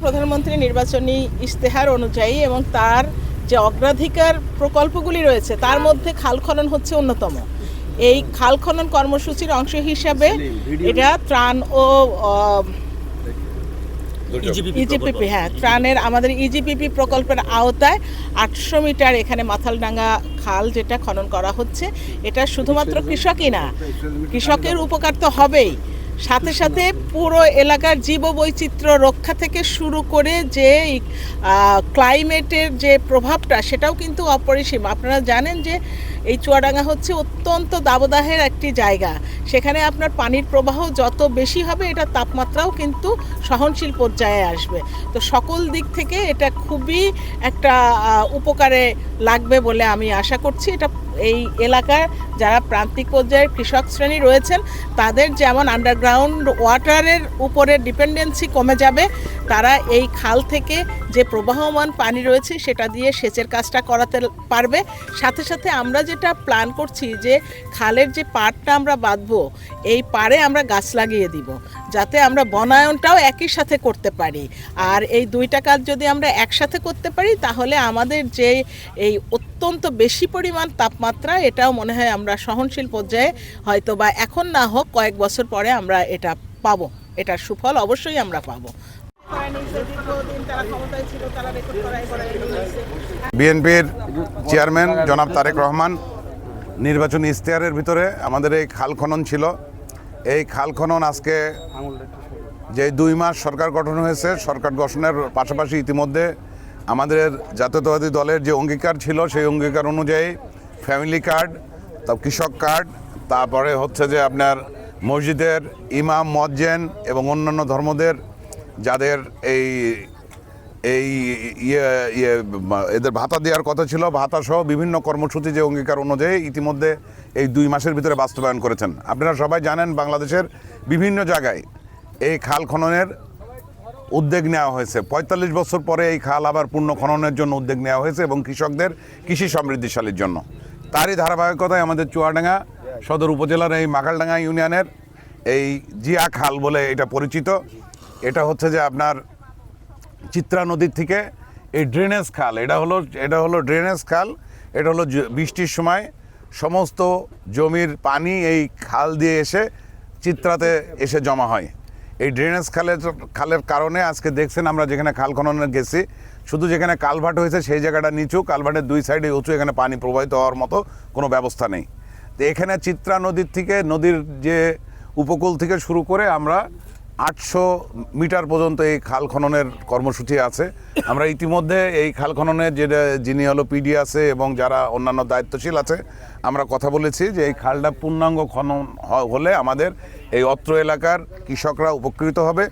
প্রধানমন্ত্রী নির্বাচনী ইশতেহার অনুযায়ী এবং তার যে অগ্রাধিকার প্রকল্পগুলি রয়েছে তার মধ্যে খাল খনন হচ্ছে অন্যতম। এই খাল খনন কর্মসূচির অংশ হিসাবে এটা ত্রাণ ও ইজিপিপি ত্রাণের আমাদের ইজিপিপি প্রকল্পের আওতায় 800 মিটার এখানে মাথালডাঙ্গা খাল যেটা খনন করা হচ্ছে, এটা শুধুমাত্র কৃষকই না, কৃষকের উপকার তো হবেই, সাথে সাথে পুরো এলাকার জীববৈচিত্র্য রক্ষা থেকে শুরু করে যে ক্লাইমেটের যে প্রভাবটা সেটাও কিন্তু অপরিসীম। আপনারা জানেন যে এই চুয়াডাঙ্গা হচ্ছে অত্যন্ত দাবদাহের একটি জায়গা, সেখানে আপনার পানির প্রবাহ যত বেশি হবে এটা তাপমাত্রাও কিন্তু সহনশীল পর্যায়ে আসবে। তো সকল দিক থেকে এটা খুবই একটা উপকারে লাগবে বলে আমি আশা করছি। এটা এই এলাকার যারা প্রান্তিক পর্যায়ের কৃষক শ্রেণী রয়েছেন তাদের যেমন আন্ডারগ্রাউন্ড ওয়াটারের উপরে ডিপেন্ডেন্সি কমে যাবে, তারা এই খাল থেকে যে প্রবাহমান পানি রয়েছে সেটা দিয়ে সেচের কাজটা করাতে পারবে। সাথে সাথে আমরা যেটা প্ল্যান করছি যে খালের যে পাড়টা আমরা বাঁধবো এই পাড়ে আমরা গাছ লাগিয়ে দিব, যাতে আমরা বনায়নটাও একই সাথে করতে পারি। আর এই দুইটা কাজ যদি আমরা একসাথে করতে পারি তাহলে আমাদের যে এই অত্যন্ত বেশি পরিমাণ তাপমাত্রা এটাও মনে হয় আমরা সহনশীল পর্যায়ে হয়তো বা এখন না হোক কয়েক বছর পরে আমরা এটা পাবো, এটার সুফল অবশ্যই আমরা পাবো। বিএনপির চেয়ারম্যান জনাব তারেক রহমান নির্বাচনী ইশতেহারের ভিতরে আমাদের এই খাল খনন ছিল। এই খাল খনন আজকে যে 2 মাস সরকার গঠন হয়েছে, সরকার গঠনের পাশাপাশি ইতিমধ্যে আমাদের জাতীয়তাবাদী দলের যে অঙ্গীকার ছিল সেই অঙ্গীকার অনুযায়ী ফ্যামিলি কার্ড, তারপর কৃষক কার্ড, তারপরে হচ্ছে যে আপনার মসজিদের ইমাম মুয়াজ্জিন এবং অন্যান্য ধর্মদের যাদের এই এই এদের ভাতা দেওয়ার কথা ছিল, ভাতা সহ বিভিন্ন কর্মসূচি যে অঙ্গীকার অনুযায়ী ইতিমধ্যে এই 2 মাসের ভিতরে বাস্তবায়ন করেছেন। আপনারা সবাই জানেন বাংলাদেশের বিভিন্ন জায়গায় এই খাল খননের উদ্যোগ নেওয়া হয়েছে। 45 বছর পরে এই খাল আবার পূর্ণ খননের জন্য উদ্যোগ নেওয়া হয়েছে এবং কৃষকদের কৃষি সমৃদ্ধিশালীর জন্য। তারই ধারাবাহিকতায় আমাদের চুয়াডাঙ্গা সদর উপজেলার এই মাখালডাঙ্গা ইউনিয়নের এই জিয়া খাল বলে এটা পরিচিত, এটা হচ্ছে যে আপনার চিত্রা নদীর থেকে এই ড্রেনেজ খাল, এটা হলো ড্রেনেজ খাল। এটা হলো বৃষ্টির সময় সমস্ত জমির পানি এই খাল দিয়ে এসে চিত্রাতে এসে জমা হয়। এই ড্রেনেজ খালের কারণে আজকে দেখছেন আমরা যেখানে খাল খননের গেছি, শুধু যেখানে কালভার্ট হয়েছে সেই জায়গাটা নিচু, কালভার্টের 2 সাইডে উঁচু, এখানে পানি প্রবাহিত হওয়ার মতো কোনো ব্যবস্থা নেই। তো এখানে চিত্রা নদীর থেকে নদীর যে উপকূল থেকে শুরু করে আমরা 800 মিটার পর্যন্ত এই খাল খননের কর্মসূচি আছে। আমরা ইতিমধ্যে এই খাল খননের যিনি হলো পিডি আছে এবং যারা অন্যান্য দায়িত্বশীল আছে আমরা কথা বলেছি যে এই খালটা পূর্ণাঙ্গ খনন হলে আমাদের এই অত্র এলাকার কৃষকরা উপকৃত হবে।